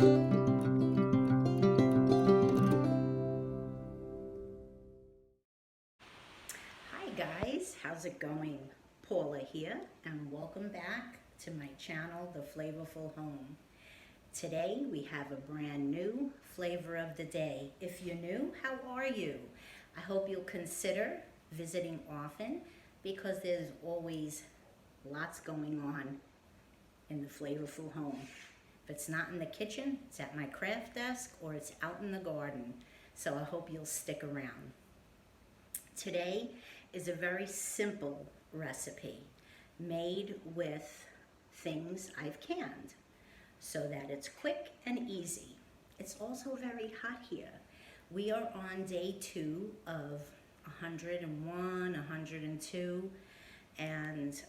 Hi guys, how's it going? Paula here, and welcome back to my channel, The Flavorful Home. Today we have a brand new flavor of the day. If you're new, how are you? I hope you'll consider visiting often because there's always lots going on in the Flavorful Home. If it's not in the kitchen, it's at my craft desk or it's out in the garden. So I hope you'll stick around. Today is a very simple recipe made with things I've canned so that it's quick and easy. It's also very hot here. We are on day 2 of 101, 102, and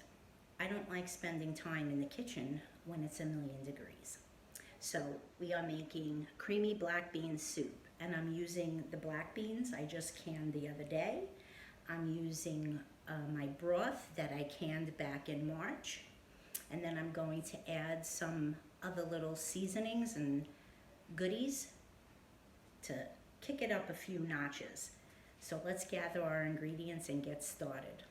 I don't like spending time in the kitchen when it's 1,000,000 degrees. So we are making creamy black bean soup, and I'm using the black beans I just canned the other day. I'm using my broth that I canned back in March, and then I'm going to add some other little seasonings and goodies to kick it up a few notches. So let's gather our ingredients and get started.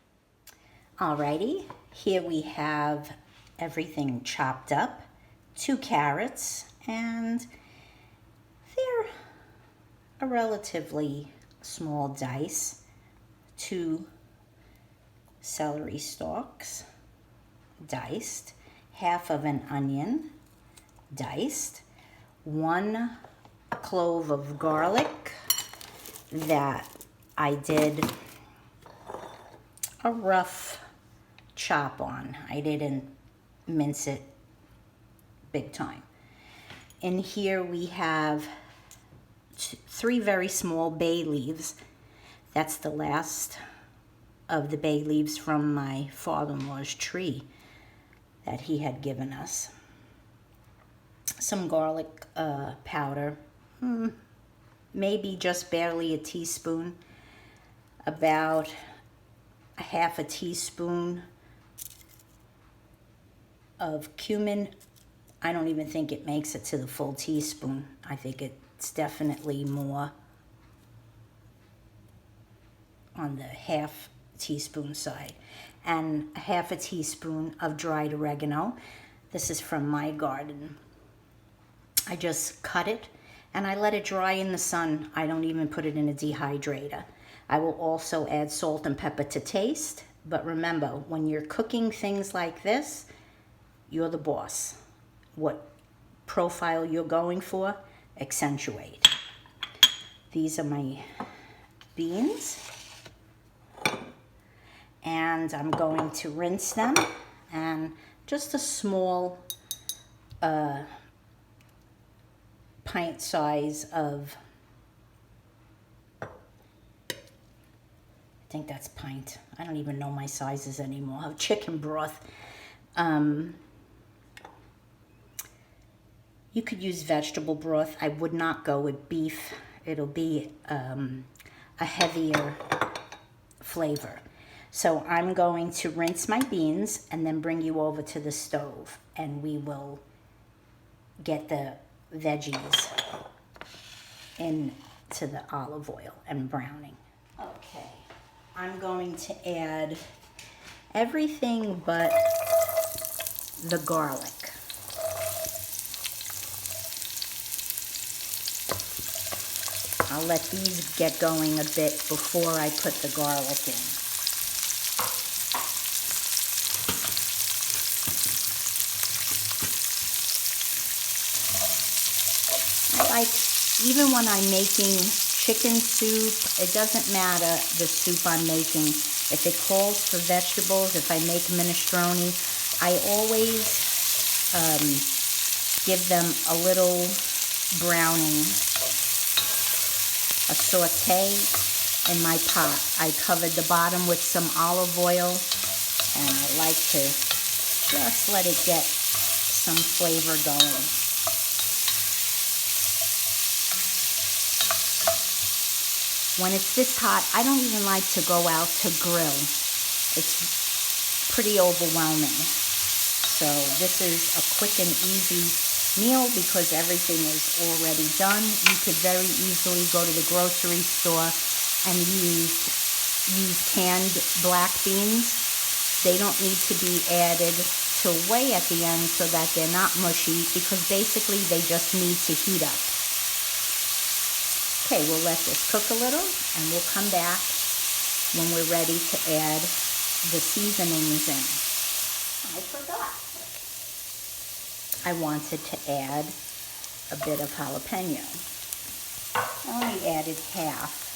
Alrighty, here we have everything chopped up, 2 carrots, and they're a relatively small dice, 2 celery stalks, diced, half of an onion, diced, 1 clove of garlic that I did a rough chop on. I didn't mince it big time. In here we have 3 very small bay leaves. That's the last of the bay leaves from my father-in-law's tree that he had given us. Some garlic powder, maybe just barely a teaspoon, about a half a teaspoon of cumin. I don't even think it makes it to the full teaspoon. I think it's definitely more on the half teaspoon side, and a half a teaspoon of dried oregano. This is from my garden. I just cut it and I let it dry in the sun. I don't even put it in a dehydrator. I will also add salt and pepper to taste, but remember, when you're cooking things like this, you're the boss. What profile you're going for, accentuate. These are my beans, and I'm going to rinse them, and just a small pint size of, I think that's pint. I don't even know my sizes anymore, of chicken broth. You could use vegetable broth. I would not go with beef. It'll be a heavier flavor. So I'm going to rinse my beans and then bring you over to the stove, and we will get the veggies into the olive oil and browning. Okay, I'm going to add everything but the garlic. I'll let these get going a bit before I put the garlic in. Even when I'm making chicken soup, it doesn't matter the soup I'm making. If it calls for vegetables, if I make minestrone, I always give them a little browning, a saute in my pot. I covered the bottom with some olive oil, and I like to just let it get some flavor going. When it's this hot, I don't even like to go out to grill. It's pretty overwhelming. So this is a quick and easy meal because everything is already done. You could very easily go to the grocery store and use canned black beans. They don't need to be added till way at the end so that they're not mushy, because basically they just need to heat up. Okay, we'll let this cook a little and we'll come back when we're ready to add the seasonings in. I forgot. I wanted to add a bit of jalapeno. I only added half.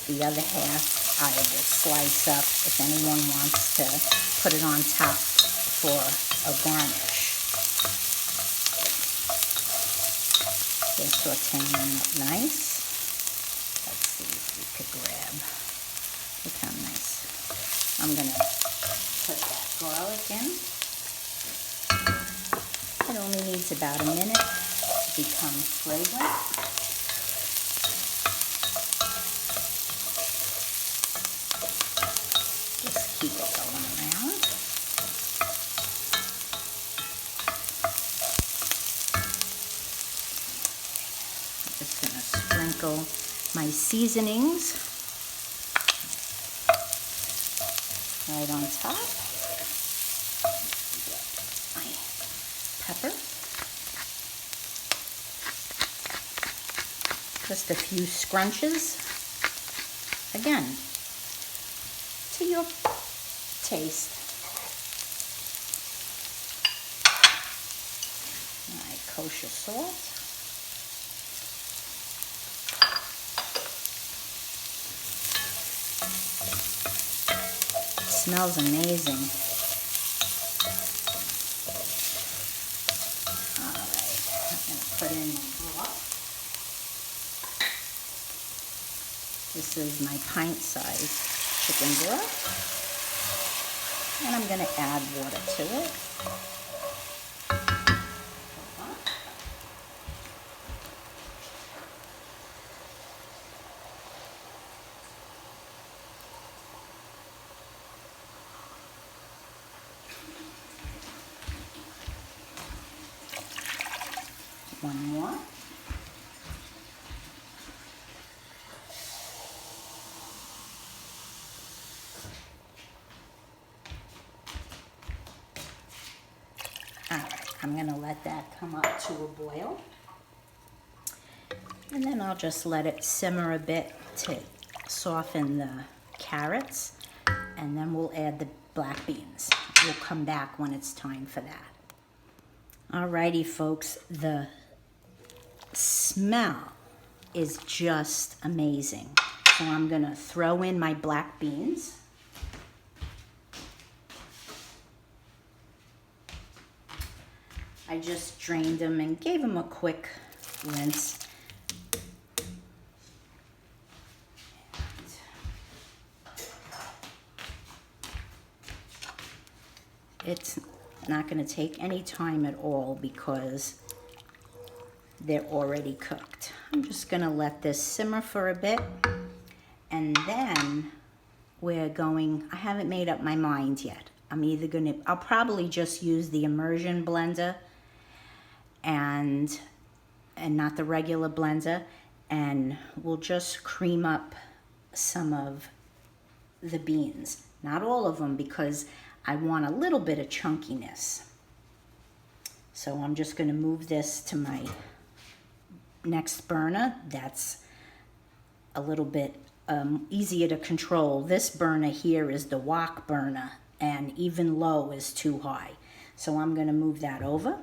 The other half I will slice up if anyone wants to put it on top for a garnish. They're sauteing up nice. Let's see if we could grab. Look how nice. I'm going to put that garlic in. It only needs about a minute to become fragrant. Just keep it going around. I'm just going to sprinkle my seasonings right on top. My pepper. Just a few scrunches. Again, to your taste. My kosher salt. Smells amazing. All right, I'm going to put in my broth. This is my pint-sized chicken broth. And I'm going to add water to it. One more. All right, I'm going to let that come up to a boil. And then I'll just let it simmer a bit to soften the carrots. And then we'll add the black beans. We'll come back when it's time for that. Alrighty, folks, the smell is just amazing. So I'm gonna throw in my black beans. I just drained them and gave them a quick rinse. It's not going to take any time at all because they're already cooked. I'm just going to let this simmer for a bit, and then we're going, I haven't made up my mind yet. I'll probably just use the immersion blender and not the regular blender, and we'll just cream up some of the beans. Not all of them, because I want a little bit of chunkiness. So I'm just going to move this to my next burner. That's a little bit easier to control. This burner here is the wok burner, and even low is too high. So I'm going to move that over.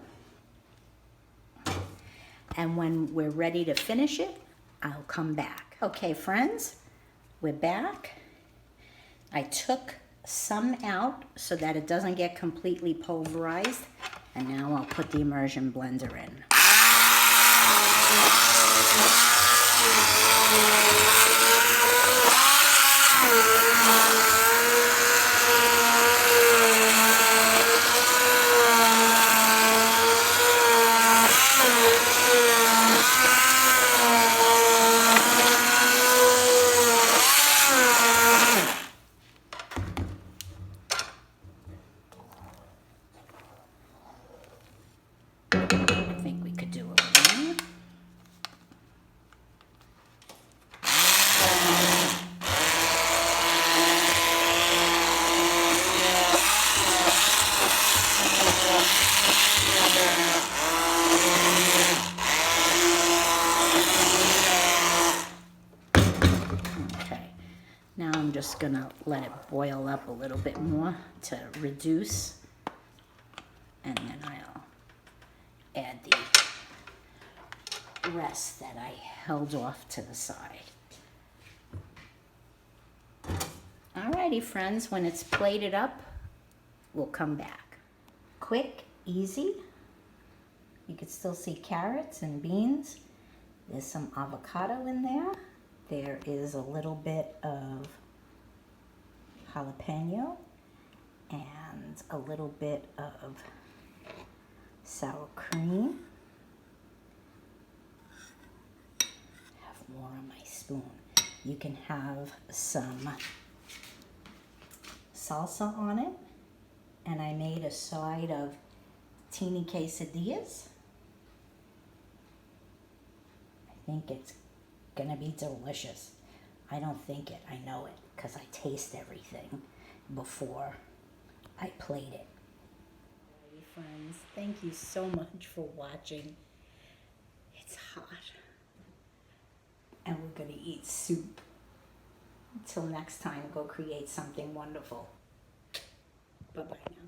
And when we're ready to finish it, I'll come back. Okay, friends, we're back. I took some out so that it doesn't get completely pulverized, and now I'll put the immersion blender in. just gonna let it boil up a little bit more to reduce, and then I'll add the rest that I held off to the side. Alrighty friends, when it's plated up, we'll come back. Quick, easy. You can still see carrots and beans. There's some avocado in there. There is a little bit of jalapeno and a little bit of sour cream. Have more on my spoon. You can have some salsa on it, and I made a side of teeny quesadillas. I think it's gonna be delicious. I don't think it, I know it, because I taste everything before I plate it. Hey friends, thank you so much for watching. It's hot. And we're gonna eat soup. Until next time, go create something wonderful. Bye-bye now.